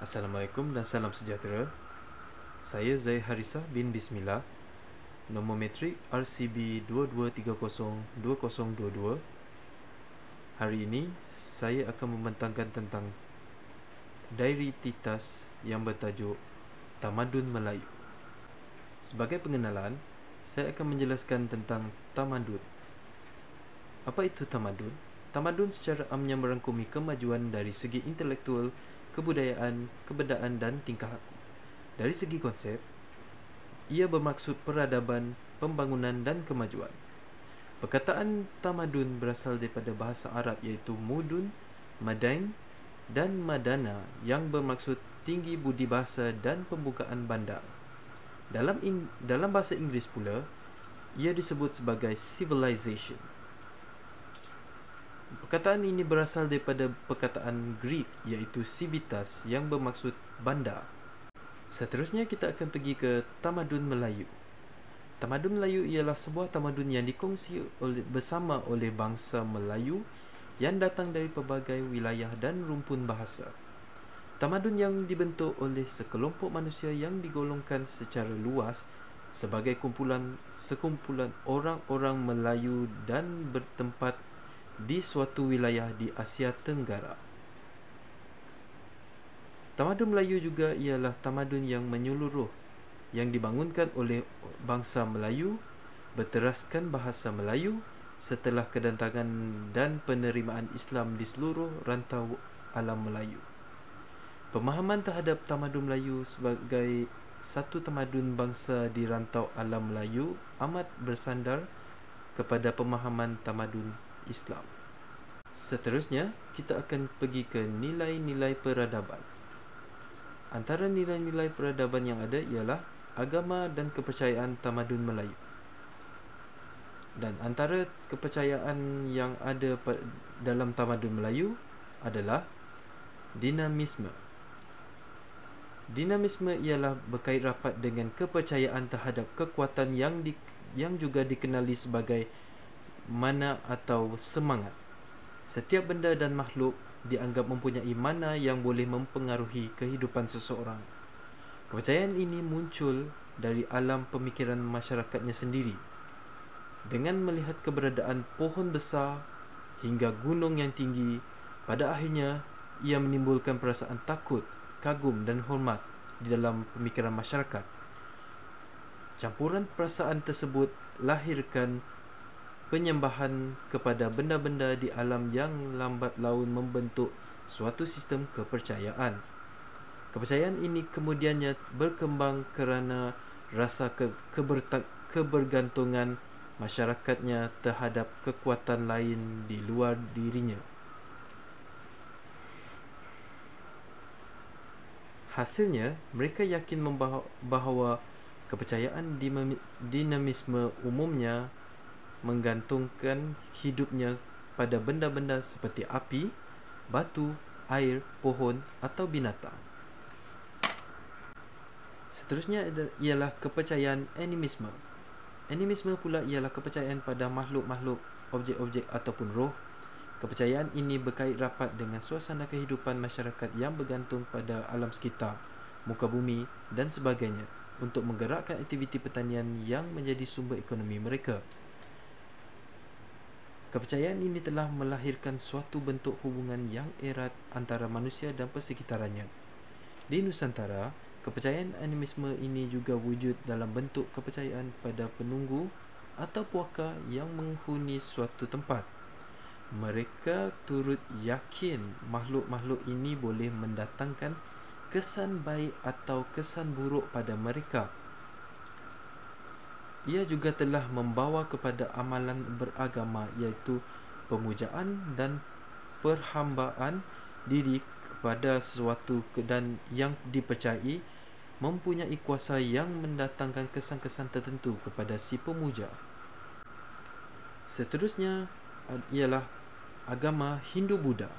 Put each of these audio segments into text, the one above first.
Assalamualaikum dan salam sejahtera. Saya Zai Harisa bin Bismillah, nombor metrik RCB 22302022. Hari ini saya akan membentangkan tentang diary Titas yang bertajuk Tamadun Melayu. Sebagai pengenalan, saya akan menjelaskan tentang tamadun. Apa itu tamadun? Tamadun secara amnya merangkumi kemajuan dari segi intelektual, kebudayaan, kebendaan dan tingkah laku. Dari segi konsep, ia bermaksud peradaban, pembangunan dan kemajuan. Perkataan tamadun berasal daripada bahasa Arab iaitu mudun, madain dan madana yang bermaksud tinggi budi bahasa dan pembukaan bandar. Dalam bahasa Inggeris pula, ia disebut sebagai civilization. Perkataan ini berasal daripada perkataan Greek iaitu civitas yang bermaksud bandar. Seterusnya kita akan pergi ke tamadun Melayu. Tamadun Melayu ialah sebuah tamadun yang dikongsi bersama oleh bangsa Melayu yang datang dari pelbagai wilayah dan rumpun bahasa. Tamadun yang dibentuk oleh sekelompok manusia yang digolongkan secara luas sebagai sekumpulan orang-orang Melayu dan bertempat di suatu wilayah di Asia Tenggara. Tamadun Melayu juga ialah tamadun yang menyeluruh yang dibangunkan oleh bangsa Melayu berteraskan bahasa Melayu setelah kedatangan dan penerimaan Islam di seluruh rantau alam Melayu. Pemahaman terhadap tamadun Melayu sebagai satu tamadun bangsa di rantau alam Melayu amat bersandar kepada pemahaman tamadun Islam. Seterusnya, kita akan pergi ke nilai-nilai peradaban. Antara nilai-nilai peradaban yang ada ialah agama dan kepercayaan tamadun Melayu. Dan antara kepercayaan yang ada dalam tamadun Melayu adalah dinamisme. Dinamisme ialah berkait rapat dengan kepercayaan terhadap kekuatan yang juga dikenali sebagai mana atau semangat. Setiap benda dan makhluk dianggap mempunyai mana yang boleh mempengaruhi kehidupan seseorang. Kepercayaan ini muncul dari alam pemikiran masyarakatnya sendiri. Dengan melihat keberadaan pohon besar hingga gunung yang tinggi, pada akhirnya ia menimbulkan perasaan takut, kagum dan hormat di dalam pemikiran masyarakat. Campuran perasaan tersebut lahirkan penyembahan kepada benda-benda di alam yang lambat laun membentuk suatu sistem kepercayaan. Kepercayaan ini kemudiannya berkembang kerana rasa kebergantungan masyarakatnya terhadap kekuatan lain di luar dirinya. Hasilnya, mereka yakin bahawa kepercayaan dinamisme umumnya menggantungkan hidupnya pada benda-benda seperti api, batu, air, pohon atau binatang. Seterusnya ialah kepercayaan animisme. Animisme pula ialah kepercayaan pada makhluk-makhluk, objek-objek ataupun roh. Kepercayaan ini berkait rapat dengan suasana kehidupan masyarakat yang bergantung pada alam sekitar, muka bumi dan sebagainya untuk menggerakkan aktiviti pertanian yang menjadi sumber ekonomi mereka. Kepercayaan ini telah melahirkan suatu bentuk hubungan yang erat antara manusia dan persekitarannya. Di Nusantara, kepercayaan animisme ini juga wujud dalam bentuk kepercayaan pada penunggu atau puaka yang menghuni suatu tempat. Mereka turut yakin makhluk-makhluk ini boleh mendatangkan kesan baik atau kesan buruk pada mereka. Ia juga telah membawa kepada amalan beragama iaitu pemujaan dan perhambaan diri kepada sesuatu dan yang dipercayai mempunyai kuasa yang mendatangkan kesan-kesan tertentu kepada si pemuja. Seterusnya ialah agama Hindu-Buddha.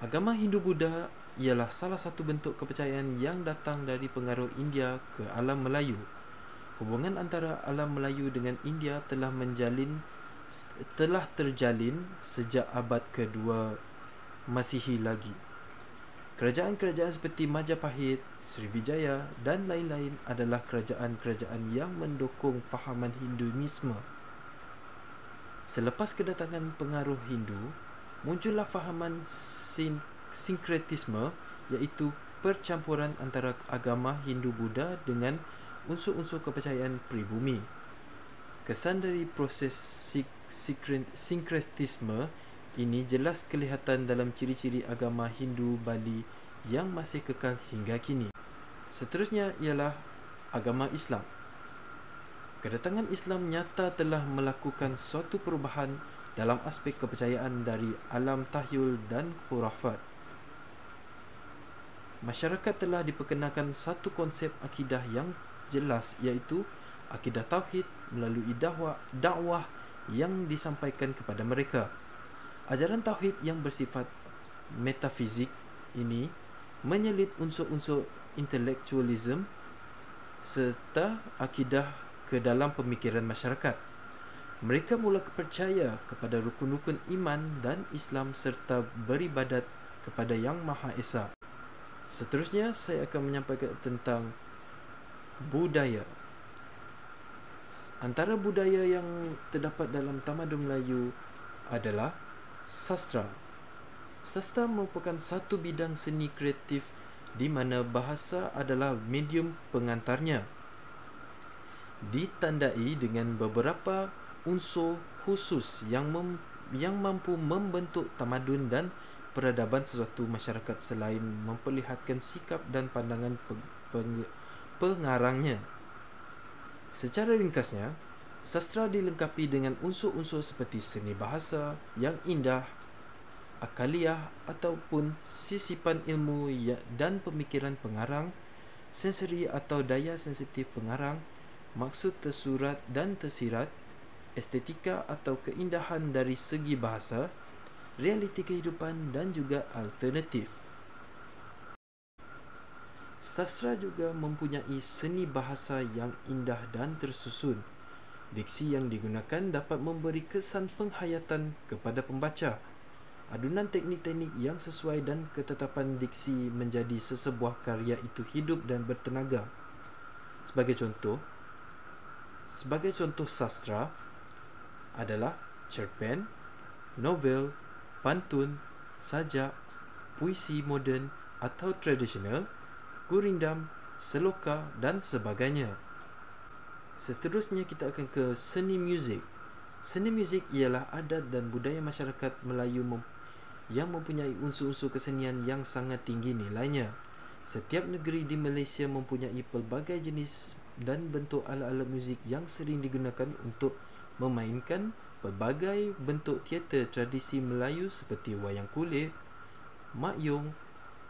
Agama Hindu-Buddha ialah salah satu bentuk kepercayaan yang datang dari pengaruh India ke alam Melayu. Hubungan antara alam Melayu dengan India telah terjalin sejak abad kedua Masihi lagi. Kerajaan-kerajaan seperti Majapahit, Sriwijaya dan lain-lain adalah kerajaan-kerajaan yang mendukung fahaman Hinduisme. Selepas kedatangan pengaruh Hindu, muncullah fahaman sinkretisme, iaitu percampuran antara agama Hindu-Buddha dengan unsur-unsur kepercayaan pribumi. Kesan dari proses sinkretisme ini jelas kelihatan dalam ciri-ciri agama Hindu Bali yang masih kekal hingga kini. Seterusnya ialah agama Islam. Kedatangan Islam nyata telah melakukan suatu perubahan dalam aspek kepercayaan dari alam tahyul dan khurafat. Masyarakat telah diperkenalkan satu konsep akidah yang jelas, iaitu akidah tauhid melalui dakwah yang disampaikan kepada mereka. Ajaran tauhid yang bersifat metafizik ini menyelit unsur-unsur intelektualisme serta akidah ke dalam pemikiran masyarakat. Mereka mula percaya kepada rukun-rukun iman dan Islam serta beribadat kepada Yang Maha Esa. Seterusnya saya akan menyampaikan tentang budaya. Antara budaya yang terdapat dalam tamadun Melayu adalah sastra. Sastra merupakan satu bidang seni kreatif di mana bahasa adalah medium pengantarnya. Ditandai dengan beberapa unsur khusus yang mampu membentuk tamadun dan peradaban sesuatu masyarakat selain memperlihatkan sikap dan pandangan pengarangnya. Secara ringkasnya, sastra dilengkapi dengan unsur-unsur seperti seni bahasa yang indah, akaliah ataupun sisipan ilmu dan pemikiran pengarang, sensori atau daya sensitif pengarang, maksud tersurat dan tersirat, estetika atau keindahan dari segi bahasa, realiti kehidupan dan juga alternatif. Sastra juga mempunyai seni bahasa yang indah dan tersusun. Diksi yang digunakan dapat memberi kesan penghayatan kepada pembaca. Adunan teknik-teknik yang sesuai dan ketetapan diksi menjadi sesebuah karya itu hidup dan bertenaga. Sebagai contoh sastra adalah cerpen, novel, pantun, sajak, puisi moden atau tradisional, gurindam, seloka dan sebagainya. Seterusnya kita akan ke seni muzik. Seni muzik ialah adat dan budaya masyarakat Melayu yang mempunyai unsur-unsur kesenian yang sangat tinggi nilainya. Setiap negeri di Malaysia mempunyai pelbagai jenis dan bentuk alat-alat muzik yang sering digunakan untuk memainkan pelbagai bentuk teater tradisi Melayu seperti wayang kulit, makyong,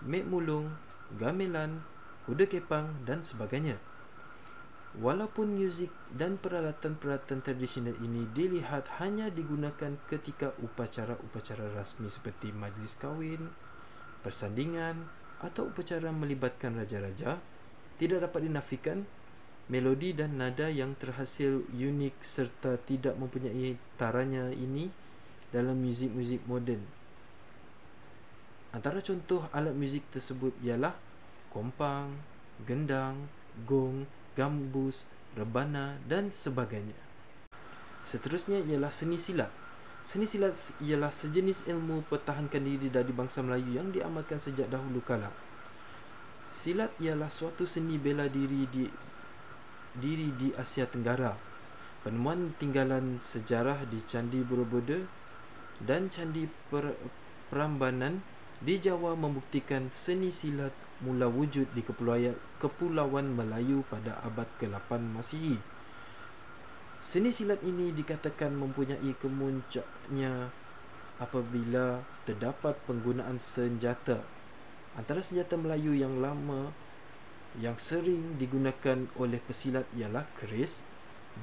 mek mulung, gamelan, kuda kepang dan sebagainya. Walaupun muzik dan peralatan-peralatan tradisional ini dilihat hanya digunakan ketika upacara-upacara rasmi seperti majlis kahwin, persandingan atau upacara melibatkan raja-raja, tidak dapat dinafikan melodi dan nada yang terhasil unik serta tidak mempunyai taranya ini dalam muzik-muzik moden. Antara contoh alat muzik tersebut ialah kompang, gendang, gong, gambus, rebana dan sebagainya. Seterusnya ialah seni silat. Seni silat ialah sejenis ilmu pertahankan diri dari bangsa Melayu yang diamalkan sejak dahulu kala. Silat ialah suatu seni bela diri di Asia Tenggara. Penemuan tinggalan sejarah di Candi Borobudur dan Candi Prambanan di Jawa membuktikan seni silat mula wujud di Kepulauan Melayu pada abad ke-8 Masihi. Seni silat ini dikatakan mempunyai kemuncaknya apabila terdapat penggunaan senjata. Antara senjata Melayu yang lama yang sering digunakan oleh pesilat ialah keris,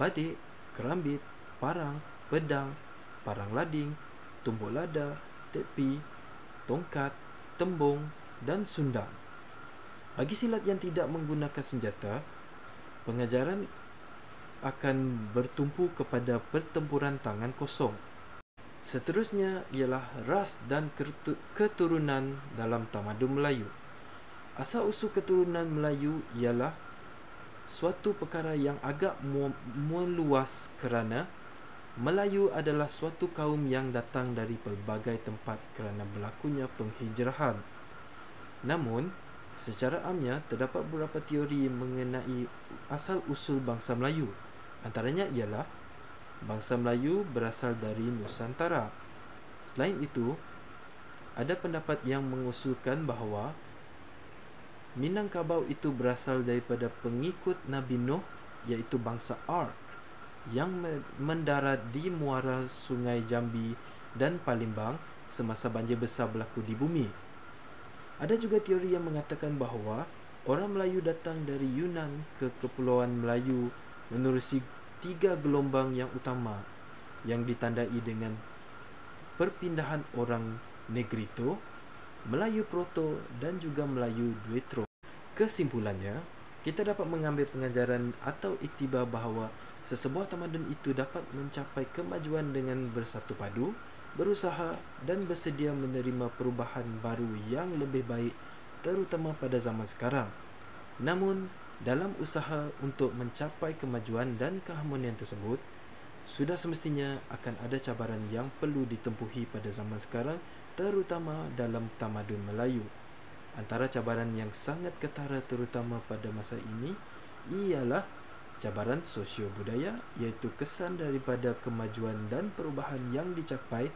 badik, kerambit, parang, pedang, parang lading, tumbuk lada, tepi, tongkat, tembung dan sundang. Bagi silat yang tidak menggunakan senjata, pengajaran akan bertumpu kepada pertempuran tangan kosong. Seterusnya ialah ras dan keturunan dalam tamadun Melayu. Asal-usul keturunan Melayu ialah suatu perkara yang agak meluas kerana Melayu adalah suatu kaum yang datang dari pelbagai tempat kerana berlakunya penghijrahan. Namun, secara amnya terdapat beberapa teori mengenai asal-usul bangsa Melayu. Antaranya ialah bangsa Melayu berasal dari Nusantara. Selain itu, ada pendapat yang mengusulkan bahawa Minangkabau itu berasal daripada pengikut Nabi Nuh, iaitu bangsa Ark, yang mendarat di muara Sungai Jambi dan Palembang semasa banjir besar berlaku di bumi. Ada juga teori yang mengatakan bahawa orang Melayu datang dari Yunan ke Kepulauan Melayu menerusi 3 gelombang yang utama yang ditandai dengan perpindahan orang Negrito, Melayu Proto dan juga Melayu Duitro. Kesimpulannya, kita dapat mengambil pengajaran atau iktibar bahawa sesebuah tamadun itu dapat mencapai kemajuan dengan bersatu padu, berusaha dan bersedia menerima perubahan baru yang lebih baik, terutama pada zaman sekarang. Namun, dalam usaha untuk mencapai kemajuan dan keharmonian tersebut, sudah semestinya akan ada cabaran yang perlu ditempuhi pada zaman sekarang, terutama dalam tamadun Melayu. Antara cabaran yang sangat ketara terutama pada masa ini ialah cabaran sosio-budaya, iaitu kesan daripada kemajuan dan perubahan yang dicapai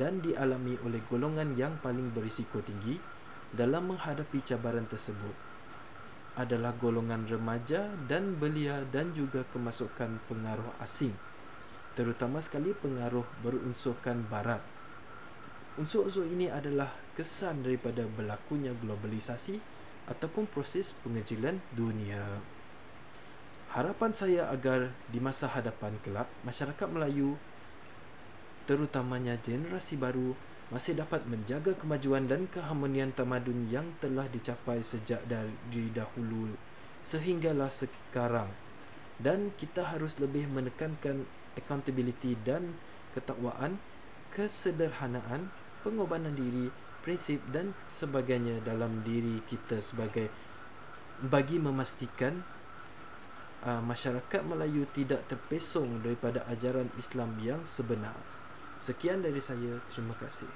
dan dialami oleh golongan yang paling berisiko tinggi dalam menghadapi cabaran tersebut adalah golongan remaja dan belia dan juga kemasukan pengaruh asing, terutama sekali pengaruh berunsurkan barat. Unsur-unsur ini adalah kesan daripada berlakunya globalisasi ataupun proses pengecilan dunia. Harapan saya agar di masa hadapan kelak, masyarakat Melayu, terutamanya generasi baru, masih dapat menjaga kemajuan dan keharmonian tamadun yang telah dicapai sejak dari dahulu sehinggalah sekarang. Dan kita harus lebih menekankan accountability dan ketakwaan, kesederhanaan, pengorbanan diri, prinsip dan sebagainya dalam diri kita bagi memastikan masyarakat Melayu tidak terpesong daripada ajaran Islam yang sebenar. Sekian dari saya, terima kasih.